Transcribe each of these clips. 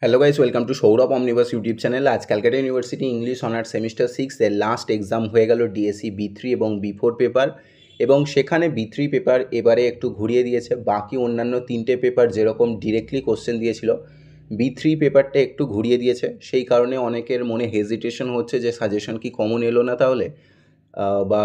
Hello guys, welcome to Sourav omniverse YouTube channel. আজ Calcutta University English honours semester 6 এর last exam হয়ে গেল DSC B3 এবং B4 paper, এবং সেখানে B3 পেপার এবারে একটু ঘুরিয়ে দিয়েছে। বাকি অন্যান্য তিনটে পেপার যেরকম ডিরেক্টলি কোশ্চেন দিয়েছিল, B3 পেপারটা একটু ঘুরিয়ে দিয়েছে। সেই কারণে অনেকের মনে হেজিটেশন হচ্ছে যে সাজেশন কি কমন এলো না তাহলে, বা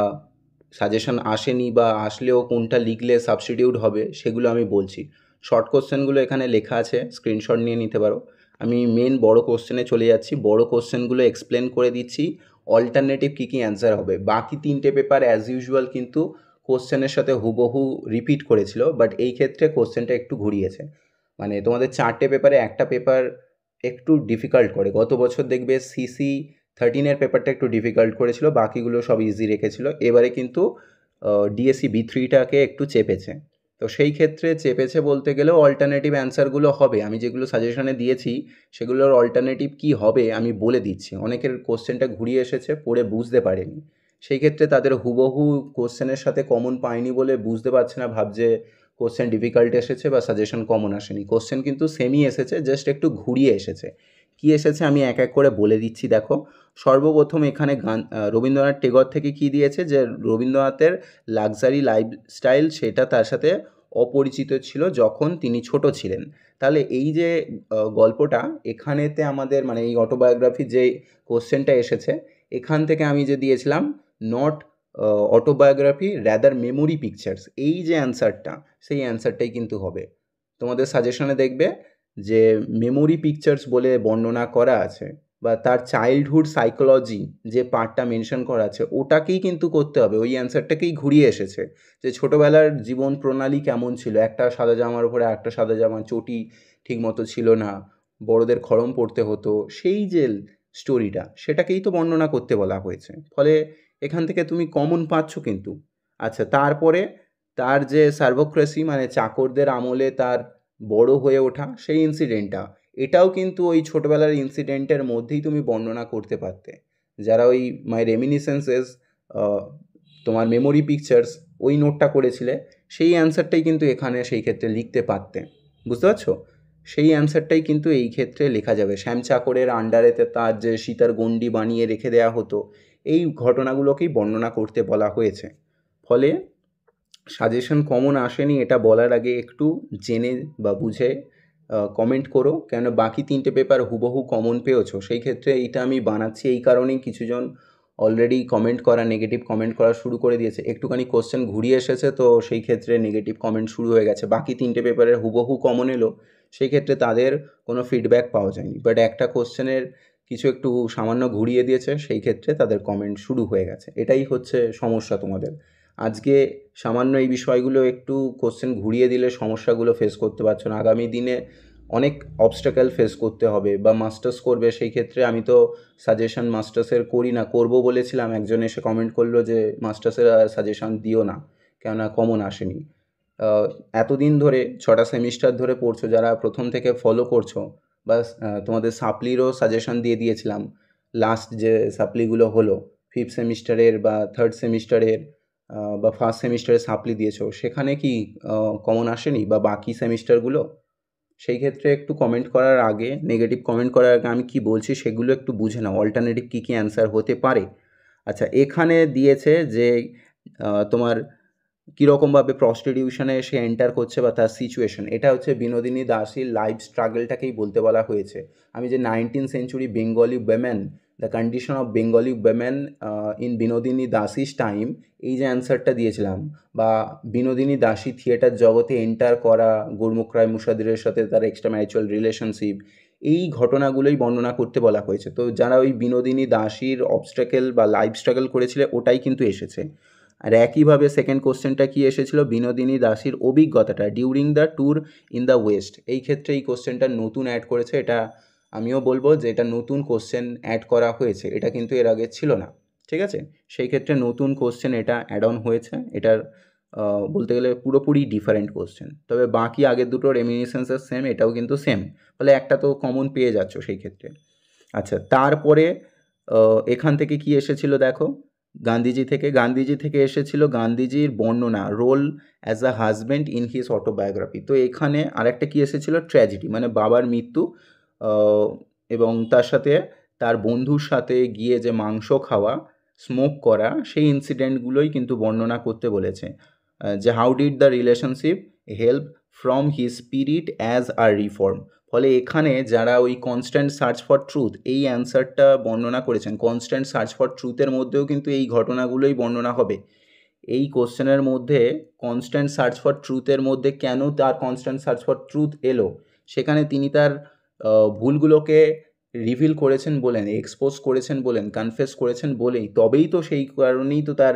সাজেশন আসেনি, বা আসলেও কোনটা লিখলে সাবস্টিটিউট হবে সেগুলো আমি বলছি। শর্ট কোশ্চেনগুলো এখানে লেখা আছে, স্ক্রিনশট নিয়ে নিতে পারো। আমি মেন বড় কোশ্চেনে চলে যাচ্ছি, বড় কোশ্চেনগুলো এক্সপ্লেন করে দিচ্ছি, অল্টারনেটিভ কী কী অ্যান্সার হবে। বাকি তিনটে পেপার অ্যাজ ইউজুয়াল কিন্তু কোশ্চেনের সাথে হুবহু রিপিট করেছিল, বাট এই ক্ষেত্রে কোশ্চেনটা একটু ঘুরিয়েছে। মানে তোমাদের চারটে পেপারে একটা পেপার একটু ডিফিকাল্ট করে। গত বছর দেখবে CC13-এর পেপারটা একটু ডিফিকাল্ট করেছিল, বাকিগুলো সব ইজি রেখেছিল। এবারে কিন্তু ডিএসসি B3টাকে একটু চেপেছে। তো সেই ক্ষেত্রে চেপেছে বলতে গেলেও অল্টারনেটিভ অ্যান্সারগুলো হবে। আমি যেগুলো সাজেশনে দিয়েছি সেগুলোর অল্টারনেটিভ কী হবে আমি বলে দিচ্ছি। অনেকের কোশ্চেনটা ঘুরিয়ে এসেছে, পড়ে বুঝতে পারেনি, সেই ক্ষেত্রে তাদের হুবহু কোশ্চেনের সাথে কমন পায়নি বলে বুঝতে পারছে না, ভাবছে কোশ্চেন ডিফিকাল্ট এসেছে বা সাজেশন কমন আসেনি। কোশ্চেন কিন্তু সেমই এসেছে, জাস্ট একটু ঘুরিয়ে এসেছে। কী এসেছে আমি এক এক করে বলে দিচ্ছি। দেখো, সর্বপ্রথম এখানে রবীন্দ্রনাথ টেগর থেকে কী দিয়েছে, যে রবীন্দ্রনাথের লাক্সারি লাইফস্টাইল সেটা তার সাথে অপরিচিত ছিল যখন তিনি ছোট ছিলেন। তাহলে এই যে গল্পটা এখানেতে আমাদের, মানে এই অটোবায়োগ্রাফি যে কোশ্চেনটা এসেছে, এখান থেকে আমি যে দিয়েছিলাম not autobiography rather memory pictures, এই যে অ্যান্সারটা, সেই অ্যান্সারটাই কিন্তু হবে। তোমাদের সাজেশনে দেখবে যে মেমোরি পিকচার্স বলে বর্ণনা করা আছে, বা তার চাইল্ডহুড সাইকোলজি যে পার্টটা মেনশন করা আছে ওটাকেই কিন্তু করতে হবে, ওই অ্যান্সারটাকেই ঘুরিয়ে এসেছে। যে ছোটোবেলার জীবন প্রণালী কেমন ছিল, একটা সাদা জামার উপরে একটা সাদা জামা, চটি ঠিকমতো ছিল না, বড়দের খড়ম পড়তে হতো, সেই যে স্টোরিটা সেটাকেই তো বর্ণনা করতে বলা হয়েছে। ফলে এখান থেকে তুমি কমন পাচ্ছ কিন্তু। আচ্ছা, তারপরে তার যে সার্ভোক্রেসি, মানে চাকরদের আমলে তার বড় হয়ে ওঠা সেই ইনসিডেন্টটা, এটাও কিন্তু ওই ছোটোবেলার ইনসিডেন্টের মধ্যেই তুমি বর্ণনা করতে পারতে। যারা ওই মাই রেমিনিসেন্সেস, তোমার মেমোরি পিকচার্স, ওই নোটটা করেছিলে, সেই অ্যান্সারটাই কিন্তু এখানে সেই ক্ষেত্রে লিখতে পারতে। বুঝতে পারছো? সেই অ্যান্সারটাই কিন্তু এই ক্ষেত্রে লেখা যাবে। শ্যাম চাকরের আন্ডারেতে তার যে সীতার গণ্ডি বানিয়ে রেখে দেওয়া হতো, এই ঘটনাগুলোকেই বর্ণনা করতে বলা হয়েছে। ফলে সাজেশন কমন আসেনি এটা বলার আগে একটু জেনে বা বুঝে কমেন্ট করো, কেন বাকি তিনটে পেপার হুবহু কমন পেয়েছো। সেই ক্ষেত্রে এইটা আমি বানাচ্ছি এই কারণেই, কিছুজন অলরেডি কমেন্ট করা, নেগেটিভ কমেন্ট করা শুরু করে দিয়েছে। একটুখানি কোশ্চেন ঘুরিয়ে এসেছে, তো সেই ক্ষেত্রে নেগেটিভ কমেন্ট শুরু হয়ে গেছে। বাকি তিনটে পেপারের হুবহু কমন এলো, সেই ক্ষেত্রে তাদের কোনো ফিডব্যাক পাওয়া যায়নি, বাট একটা কোশ্চেনের কিছু একটু সামান্য ঘুরিয়ে দিয়েছে, সেই ক্ষেত্রে তাদের কমেন্ট শুরু হয়ে গেছে। এটাই হচ্ছে সমস্যা তোমাদের। আজকে সামান্য এই বিষয়গুলো একটু কোশ্চেন ঘুরিয়ে দিলে সমস্যাগুলো ফেস করতে পারছো না। আগামী দিনে অনেক অবস্টাকেল ফেস করতে হবে, বা মাস্টার্স করবে, সেই ক্ষেত্রে আমি তো সাজেশন মাস্টার্সের করি না, করব বলেছিলাম, একজন এসে কমেন্ট করলো যে মাস্টার্সের সাজেশন দিও না, কেননা কমন আসেনি। এতদিন ধরে 6টা সেমিস্টার ধরে পড়ছো, যারা প্রথম থেকে ফলো করছো, বা তোমাদের সাপ্লিরও সাজেশন দিয়ে দিয়েছিলাম। লাস্ট যে সাপ্লিগুলো হলো 5th সেমিস্টারের বা 3rd সেমিস্টারের, বা 1st সেমিস্টারে সাপ্লি দিয়েছো, সেখানে কি কমন আসেনি, বা বাকি সেমিস্টারগুলো? সেই ক্ষেত্রে একটু কমেন্ট করার আগে, নেগেটিভ কমেন্ট করার আগে আমি কি বলছি সেগুলো একটু বুঝে নাও, অল্টারনেটিভ কী কী অ্যান্সার হতে পারে। আচ্ছা, এখানে দিয়েছে যে তোমার কীরকমভাবে প্রস্টিটিউশনে সে এন্টার করছে বা তার সিচুয়েশন, এটা হচ্ছে বিনোদিনী দাসীর লাইফ স্ট্রাগলটাকেই বলতে বলা হয়েছে। আমি যে 19th century Bengali women, the condition of Bengali women in Binodini Dasi's time, এই যে অ্যান্সারটা দিয়েছিলাম, বা বিনোদিনী দাসী থিয়েটার জগতে এন্টার করা, গুরমুখ রায় মুসাদিরের সাথে তার এক্সট্রা ম্যারিচুয়াল রিলেশনশিপ, এই ঘটনাগুলোই বর্ণনা করতে বলা হয়েছে। তো যারা ওই বিনোদিনী দাসীর অবস্ট্রাকেল বা লাইফ স্ট্রাগল করেছিল, ওটাই কিন্তু এসেছে। আর একইভাবে সেকেন্ড কোশ্চেনটা কি এসেছিল, বিনোদিনী দাসীর অভিজ্ঞতাটা during the tour in the West. এই ক্ষেত্রে এই কোশ্চেনটা নতুন অ্যাড করেছে, এটা আমিও বলবো যে এটা নতুন কোশ্চেন অ্যাড করা হয়েছে, এটা কিন্তু এর আগে ছিল না। ঠিক আছে? সেই ক্ষেত্রে নতুন কোশ্চেন এটা অ্যাড অন হয়েছে। এটার বলতে গেলে পুরোপুরি ডিফারেন্ট কোশ্চেন, তবে বাকি আগের দুটো রেমিনিসেন্সের সেম, এটাও কিন্তু সেম। ফলে একটা তো কমন পেয়ে যাচ্ছ সেই ক্ষেত্রে। আচ্ছা, তারপরে এখান থেকে কি এসেছিল দেখো, গান্ধীজি থেকে এসেছিল গান্ধীজির বর্ণনা, role as a husband in his autobiography. তো এখানে আরেকটা কি এসেছিল, ট্র্যাজেডি, মানে বাবার মৃত্যু, এবং তার সাথে তার বন্ধুর সাথে গিয়ে যে মাংস খাওয়া, স্মোক করা, সেই ইনসিডেন্টগুলোই কিন্তু বর্ণনা করতে বলেছে। যে how did the relationship help from his spirit as a reform. ফলে এখানে যারা ওই কনস্ট্যান্ট সার্চ ফর ট্রুথ এই অ্যান্সারটা বর্ণনা করেছেন, কনস্ট্যান্ট সার্চ ফর ট্রুথের মধ্যেও কিন্তু এই ঘটনাগুলোই বর্ণনা হবে। এই কোশ্চেনের মধ্যে কনস্ট্যান্ট সার্চ ফর ট্রুথের মধ্যে কেন তার কনস্ট্যান্ট সার্চ ফর ট্রুথ এলো, সেখানে তিনি তার ভুলগুলোকে রিভিল করেছেন বলেন, এক্সপোজ করেছেন বলেন, কনফেস করেছেন বলেই, তবেই তো সেই কারণেই তো তার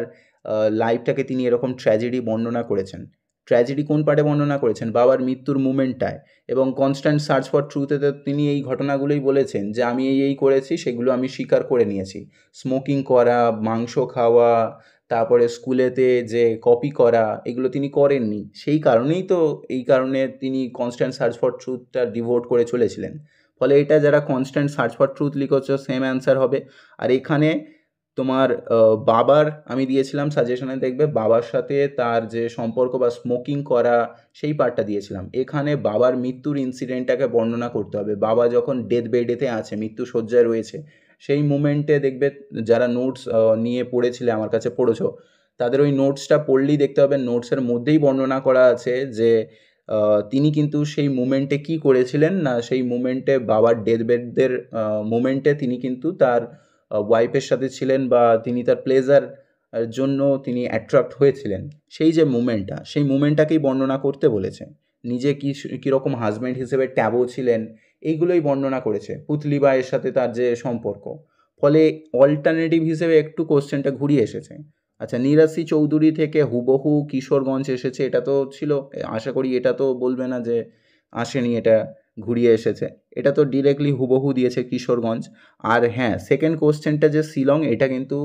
লাইফটাকে তিনি এরকম ট্র্যাজেডি বর্ণনা করেছেন। ট্র্যাজেডি কোন পার্টে বর্ণনা করেছেন? বাবার মৃত্যুর মুমেন্টটায়। এবং কনস্ট্যান্ট সার্চ ফর ট্রুথে তিনি এই ঘটনাগুলোই বলেছেন যে আমি এই করেছি, সেগুলো আমি স্বীকার করে নিয়েছি। স্মোকিং করা, মাংস খাওয়া, তারপরে স্কুলেতে যে কপি করা, এগুলো তিনি করেননি। সেই কারণেই তো, এই কারণে তিনি কনস্ট্যান্ট সার্চ ফর ট্রুথটা ডিভোট করে চলেছিলেন। ফলে এটা যারা কনস্ট্যান্ট সার্চ ফর ট্রুথ লিখেছ সেম অ্যান্সার হবে। আর এখানে তোমার বাবার আমি দিয়েছিলাম সাজেশনে, দেখবে বাবার সাথে তার যে সম্পর্ক বা স্মোকিং করা সেই পার্টটা দিয়েছিলাম। এখানে বাবার মৃত্যুর ইনসিডেন্টটাকে বর্ণনা করতে হবে। বাবা যখন ডেথ বেডেতে আছে, মৃত্যু শয্যায় রয়েছে, সেই মুমেন্টে দেখবে যারা নোটস নিয়ে পড়েছিলে, আমার কাছে পড়েছো, তাদের ওই নোটসটা পড়লেই দেখতে হবে নোটসের মধ্যেই বর্ণনা করা আছে যে তিনি কিন্তু সেই মুমেন্টে কি করেছিলেন না, সেই মুমেন্টে বাবার ডেথ বেডের মুমেন্টে তিনি কিন্তু তার ওয়াইফের সাথে ছিলেন, বা তিনি তার প্লেজার জন্য তিনি অ্যাট্রাক্ট হয়েছিলেন। সেই যে মুমেন্টটা, সেই মুমেন্টটাকেই বর্ণনা করতে বলেছে। নিজে কীরকম হাজব্যান্ড হিসেবে ট্যাবো ছিলেন, এইগুলোই বর্ণনা করেছে। পুতলি বায়ের সাথে তার যে সম্পর্ক। ফলে অল্টারনেটিভ হিসেবে একটু কোশ্চেনটা ঘুরিয়ে এসেছে। আচ্ছা, নিরাশি চৌধুরী থেকে হুবহু কিশোরগঞ্জ এসেছে, এটা তো ছিল। আশা করি এটা তো বলবে না যে আসেনি, এটা ঘুরিয়ে এসেছে। এটা তো ডিরেক্টলি হুবহু দিয়েছে কিশোরগঞ্জ। আর হ্যাঁ, সেকেন্ড কোশ্চেনটা যে শিলং, এটা কিন্তু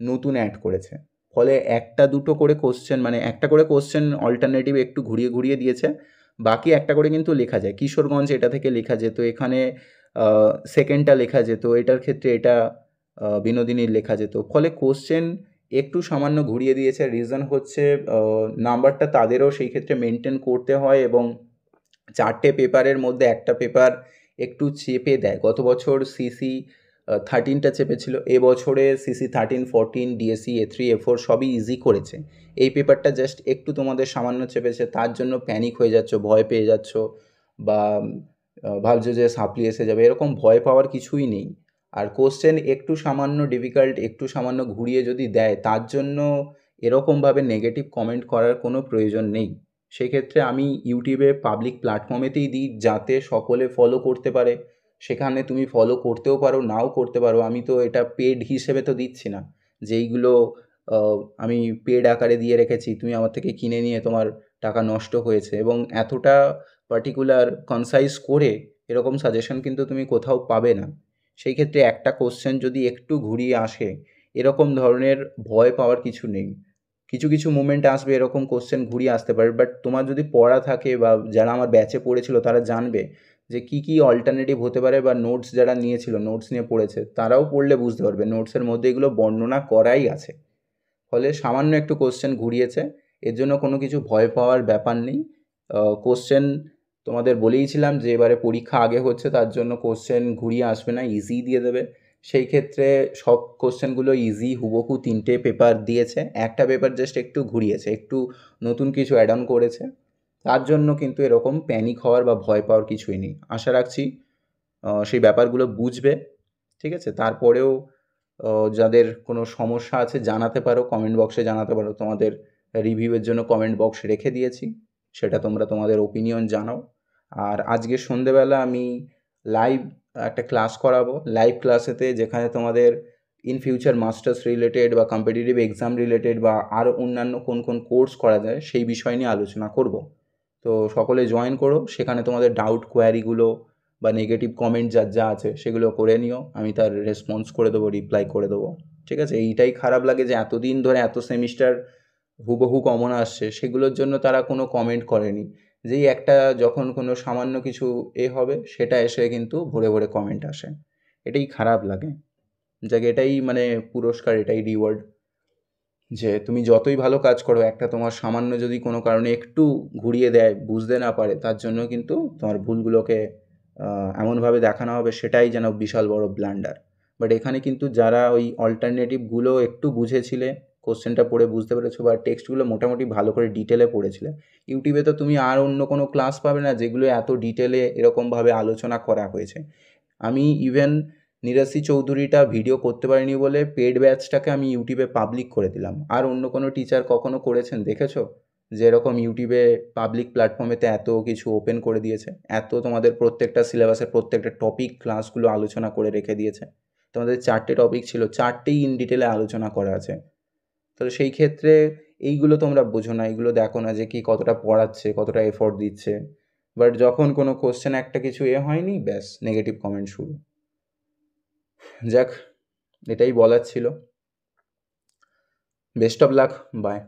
নতুন অ্যাড করেছে। ফলে একটা দুটো করে কোশ্চেন, মানে একটা করে কোশ্চেন অল্টারনেটিভ একটু ঘুরিয়ে ঘুরিয়ে দিয়েছে, বাকি একটা করে কিন্তু লেখা যায়। কিশোরগঞ্জ এটা থেকে লেখা যেত, এখানে সেকেন্ডটা লেখা যেত, এটার ক্ষেত্রে এটা বিনোদিনীর লেখা যেত। ফলে কোশ্চেন একটু সামান্য ঘুরিয়ে দিয়েছে। রিজন হচ্ছে নাম্বারটা তাদেরও সেই ক্ষেত্রে মেনটেন করতে হয়, এবং 4টে পেপারের মধ্যে একটা পেপার একটু চেপে দেয়। গত বছর সিসি 13টা চেপেছিল, এবছরে সিসি 13, 14, ডিএসসি A3, A4 সবই ইজি করেছে। এই পেপারটা জাস্ট একটু তোমাদের সামান্য চেপেছে, তার জন্য প্যানিক হয়ে যাচ্ছ, ভয় পেয়ে যাচ্ছ, বা ভাবছো যে সাপ্লি এসে যাবে। এরকম ভয় পাওয়ার কিছুই নেই। আর কোশ্চেন একটু সামান্য ডিফিকাল্ট, একটু সামান্য ঘুরিয়ে যদি দেয়, তার জন্য এরকমভাবে নেগেটিভ কমেন্ট করার কোনো প্রয়োজন নেই। সেক্ষেত্রে আমি ইউটিউবে পাবলিক প্ল্যাটফর্মেতেই দিই, যাতে সকলে ফলো করতে পারে। সেখানে তুমি ফলো করতেও পারো, নাও করতে পারো। আমি তো এটা পেড হিসেবে তো দিচ্ছি না, যেইগুলো আমি পেড আকারে দিয়ে রেখেছি, তুমি আমার থেকে কিনে নিয়ে তোমার টাকা নষ্ট হয়েছে। এবং এতটা পার্টিকুলার কনসাইজ করে এরকম সাজেশন কিন্তু তুমি কোথাও পাবে না। সেই ক্ষেত্রে একটা কোশ্চেন যদি একটু ঘুরিয়ে আসে, এরকম ধরনের ভয় পাওয়ার কিছু নেই। কিছু কিছু মোমেন্ট আসবে এরকম কোশ্চেন ঘুরিয়ে আসতে পারে, বাট তোমার যদি পড়া থাকে, বা যারা আমার ব্যাচে পড়েছিল তারা জানবে যে কী কী অল্টারনেটিভ হতে পারে, বা নোটস যারা নিয়েছিল, নোটস নিয়ে পড়েছে, তারাও পড়লে বুঝতে পারবে নোটসের মধ্যে এগুলো বর্ণনা করাই আছে। ফলে সামান্য একটু কোশ্চেন ঘুরিয়েছে, এর জন্য কোনো কিছু ভয় পাওয়ার ব্যাপার নেই। কোশ্চেন তোমাদের বলেইছিলাম যে এবারে পরীক্ষা আগে হচ্ছে, তার জন্য কোশ্চেন ঘুরিয়ে আসবে না, ইজি দিয়ে দেবে। সেই ক্ষেত্রে সব কোশ্চেনগুলো ইজি, হুবহু 3টে পেপার দিয়েছে, একটা পেপার জাস্ট একটু ঘুরিয়েছে, একটু নতুন কিছু অ্যাড অন করেছে। তার জন্য কিন্তু এরকম প্যানিক হওয়ার বা ভয় পাওয়ার কিছুই নেই। আশা রাখছি সেই ব্যাপারগুলো বুঝবে। ঠিক আছে? তারপরেও যাদের কোনো সমস্যা আছে জানাতে পারো, কমেন্ট বক্সে জানাতে পারো। তোমাদের রিভিউয়ের জন্য কমেন্ট বক্স রেখে দিয়েছি, সেটা তোমরা তোমাদের ওপিনিয়ন জানাও। আর আজকে সন্ধেবেলা আমি লাইভ একটা ক্লাস করাবো, লাইভ ক্লাসেতে, যেখানে তোমাদের ইন ফিউচার মাস্টার্স রিলেটেড বা কম্পিটিটিভ এক্সাম রিলেটেড বা আরও অন্যান্য কোন কোন কোর্স করা যায় সেই বিষয় নিয়ে আলোচনা করব। তো সকলে জয়েন করো, সেখানে তোমাদের ডাউট কোয়ারিগুলো বা নেগেটিভ কমেন্ট যা যা আছে সেগুলো করে নিও, আমি তার রেসপন্স করে দেবো, রিপ্লাই করে দেবো। ঠিক আছে? এইটাই খারাপ লাগে যে এতদিন ধরে এত সেমিস্টার হুবহু কমন আসছে, সেগুলোর জন্য তারা কোনো কমেন্ট করেনি। যেই একটা যখন কোনো সামান্য কিছু হবে, সেটা এসে কিন্তু ভরে ভরে কমেন্ট আসে। এটাই খারাপ লাগে। যাক, এটাই মানে পুরস্কার, এটাই রিওয়ার্ড, যে তুমি যতই ভালো কাজ করো, একটা তোমার সামান্য যদি কোনো কারণে একটু ঘুরিয়ে দেয়, বুঝতে না পারে, তার জন্য কিন্তু তোমার ভুলগুলোকে এমনভাবে দেখানো হবে সেটাই যেন বিশাল বড় ব্লান্ডার। বাট এখানে কিন্তু যারা ওই অল্টারনেটিভগুলো একটু বুঝেছিলে, কোশ্চেনটা পড়ে বুঝতে পেরেছো বা টেক্সটগুলো মোটামুটি ভালো করে ডিটেলে পড়েছিলে, ইউটিউবে তো তুমি আর অন্য কোনো ক্লাস পাবে না যেগুলো এত ডিটেলে এরকমভাবে আলোচনা করা হয়েছে। আমি ইভেন নিরাশি চৌধুরীটা ভিডিও করতে পারিনি বলে পেড ব্যাচটাকে আমি ইউটিউবে পাবলিক করে দিলাম। আর অন্য কোনো টিচার কখনো করেছেন দেখেছো যে এরকম ইউটিউবে পাবলিক প্ল্যাটফর্মেতে এত কিছু ওপেন করে দিয়েছে, এত তোমাদের প্রত্যেকটা সিলেবাসের প্রত্যেকটা টপিক ক্লাসগুলো আলোচনা করে রেখে দিয়েছে? তোমাদের 4টে টপিক ছিল, 4টেই ইন ডিটেলে আলোচনা করা আছে। তাহলে সেই ক্ষেত্রে এইগুলো তোমরা বোঝো না, এইগুলো দেখো না যে কি কতটা পড়াচ্ছে, কতটা এফোর্ট দিচ্ছে। বাট যখন কোনো কোশ্চেন একটা কিছু হয়নি, ব্যাস নেগেটিভ কমেন্ট শুরু। যাক, এটাই বলার ছিল। Best of luck, by.